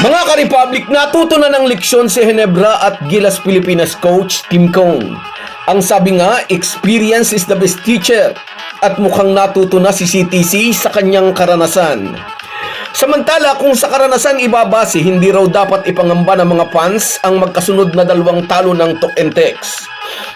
Mga ka-Republic, natuto na ng leksyon si Ginebra at Gilas Pilipinas coach Tim Cone. Ang sabi nga, experience is the best teacher at mukhang natuto na si CTC sa kanyang karanasan. Samantala, kung sa karanasan ibabase, hindi raw dapat ipangamba ng mga fans ang magkasunod na dalawang talo ng Tok and Tex.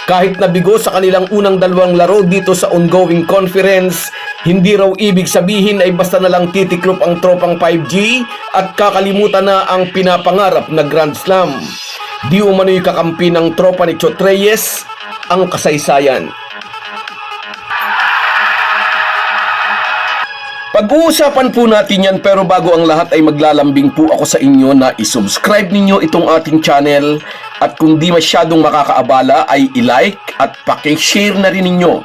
Kahit nabigo sa kanilang unang dalawang laro dito sa ongoing conference, hindi raw ibig sabihin ay basta na lang titiklop ang tropang 5G at kakalimutan na ang pinapangarap na Grand Slam. Di umano'y kakampi ng tropa ni Chot Reyes ang kasaysayan. Pag-uusapan po natin yan, pero bago ang lahat ay maglalambing po ako sa inyo na isubscribe ninyo itong ating channel at kung di masyadong makakaabala ay i-like at paki-share na rin ninyo.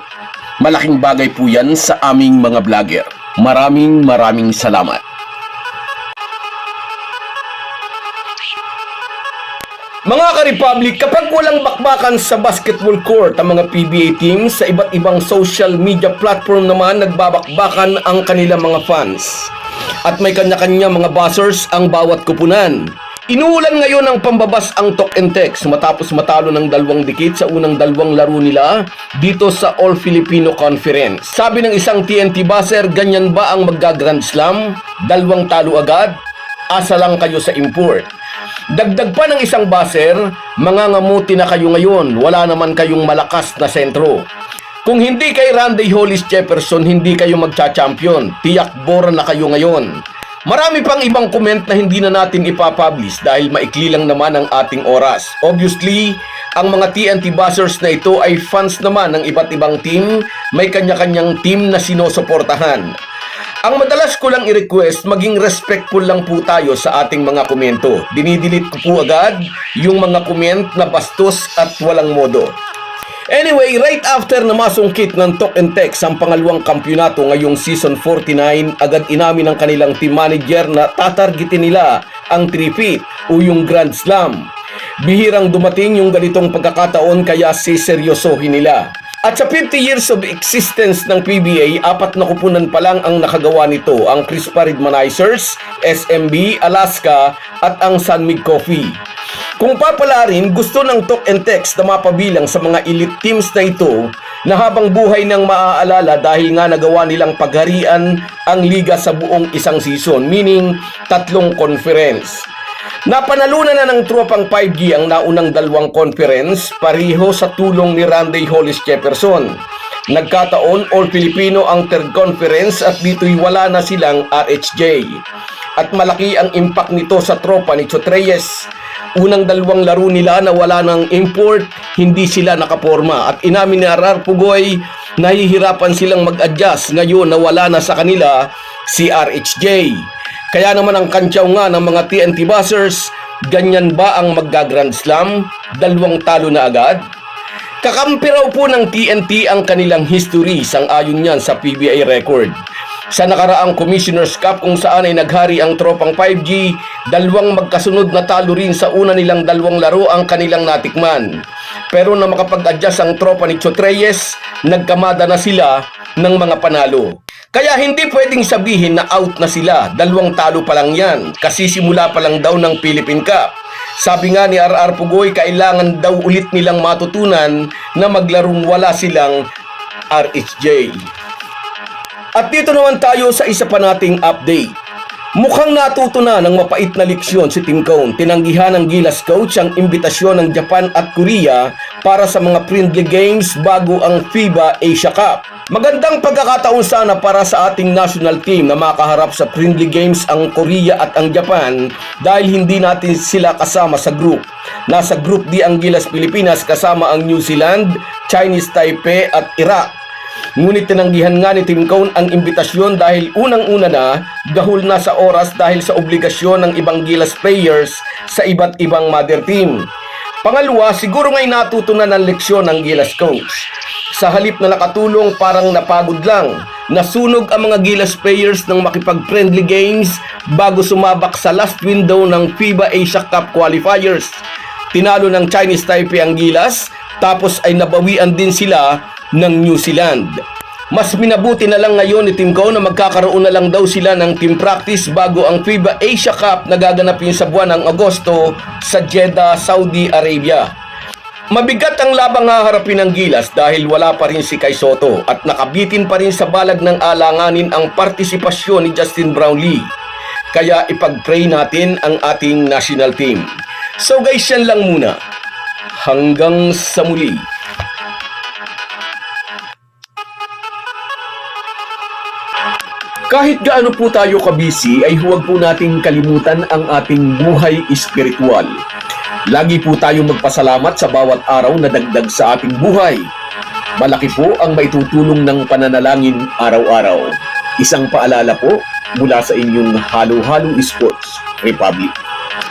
Malaking bagay po yan sa aming mga vlogger. Maraming salamat. Mga ka-Republic, kapag walang bakbakan sa basketball court ang mga PBA teams, sa iba't ibang social media platform naman nagbabakbakan ang kanilang mga fans. At may kanya-kanya mga buzzers ang bawat kupunan. Inuulan ngayon ng pambabas ang Tok and Tex matapos matalo ng 2 dikit sa unang 2 laro nila dito sa All Filipino Conference. Sabi ng isang TNT buzzer, ganyan ba ang magga-Grand Slam? 2 talo agad? Asa lang kayo sa import. Dagdag pa ng isang buzzer, mangangamuti na kayo ngayon, wala naman kayong malakas na sentro. Kung hindi kay Randy Hollis Jefferson, hindi kayo magcha-champion. Tiyak bora na kayo ngayon. Marami pang ibang comment na hindi na natin ipapublish dahil maikli lang naman ang ating oras. Obviously, ang mga TNT buzzers na ito ay fans naman ng iba't ibang team, may kanya-kanyang team na sinusuportahan. Ang madalas ko lang i-request, maging respectful lang po tayo sa ating mga komento. Dinidelete ko po agad yung mga comment na bastos at walang modo. Anyway, right after na masungkit ng Tok and Tex ang pangalawang kampyonato ngayong season 49, agad inamin ng kanilang team manager na tatargetin nila ang 3-peat o yung Grand Slam. Bihirang dumating yung ganitong pagkakataon kaya siseryosohin nila. At sa 50 years of existence ng PBA, 4 na kupunan pa lang ang nakagawa nito, ang Crispa Redmanizers, SMB, Alaska at ang Sunmig Coffee. Kung papalarin, gusto ng Tok and Tex na mapabilang sa mga elite teams na ito na habang buhay nang maaalala dahil nga nagawa nilang pagharian ang liga sa buong isang season, meaning 3 conference. Napanalunan na ng tropang 5G ang naunang 2 conference, pareho sa tulong ni Randy Hollis Jefferson. Nagkataon, All Filipino ang 3rd conference at dito'y wala na silang RHJ. At malaki ang impact nito sa tropa ni Chot Reyes. Unang 2 laro nila na wala ng import, hindi sila nakaporma. At inamin ni RR Pugoy, nahihirapan silang mag-adjust ngayon na wala na sa kanila si RHJ. Kaya naman ang kantyaw nga ng mga TNT buzzers, ganyan ba ang magga-Grand Slam? 2 talo na agad? Kakampi raw po ng TNT ang kanilang history sang-ayon niyan sa PBA record. Sa nakaraang Commissioner's Cup kung saan ay naghari ang tropang 5G, 2 magkasunod na talo rin sa una nilang 2 laro ang kanilang natikman. Pero na makapag-adjust ang tropa ni Chot Reyes, nagkamada na sila ng mga panalo. Kaya hindi pwedeng sabihin na out na sila, 2 talo pa lang yan, kasi simula pa lang daw ng Philippine Cup. Sabi nga ni RR Pugoy, kailangan daw ulit nilang matutunan na maglarong wala silang RHJ. At dito naman tayo sa isa pa nating update. Mukhang natuto na ng mapait na leksyon si Tim Cone. Tinanggihan ng Gilas coach ang imbitasyon ng Japan at Korea para sa mga friendly games bago ang FIBA Asia Cup. Magandang pagkakataon sana para sa ating national team na makaharap sa friendly games ang Korea at ang Japan dahil hindi natin sila kasama sa group. Nasa group D ang Gilas Pilipinas kasama ang New Zealand, Chinese Taipei at Iraq. Ngunit tinanggihan nga ni Tim Cone ang imbitasyon dahil unang-una na gahol na sa oras dahil sa obligasyon ng ibang Gilas players sa iba't ibang mother team. Pangalawa, siguro nga'y natuto na ng leksyon ng Gilas coach. Sa halip na nakatulong, parang napagod lang. Nasunog ang mga Gilas players ng makipag-friendly games bago sumabak sa last window ng FIBA Asia Cup qualifiers. Tinalo ng Chinese Taipei ang Gilas, tapos ay nabawian din sila ng New Zealand. Mas minabuti na lang ngayon ni Team Go na magkakaroon na lang daw sila ng team practice bago ang FIBA Asia Cup na gaganapin sa buwan ng Agosto sa Jeddah, Saudi Arabia. Mabigat ang labang haharapin ng Gilas dahil wala pa rin si Kai Sotto at nakabitin pa rin sa balag ng alanganin ang partisipasyon ni Justin Brownlee. Kaya ipag-pray natin ang ating national team. So guys, yan lang muna. Hanggang sa muli. Kahit gaano po tayo kabisi ay huwag po nating kalimutan ang ating buhay espiritual. Lagi po tayong magpasalamat sa bawat araw na dagdag sa ating buhay. Malaki po ang maitutulong ng pananalangin araw-araw. Isang paalala po mula sa inyong Halo Halo Sports Republic.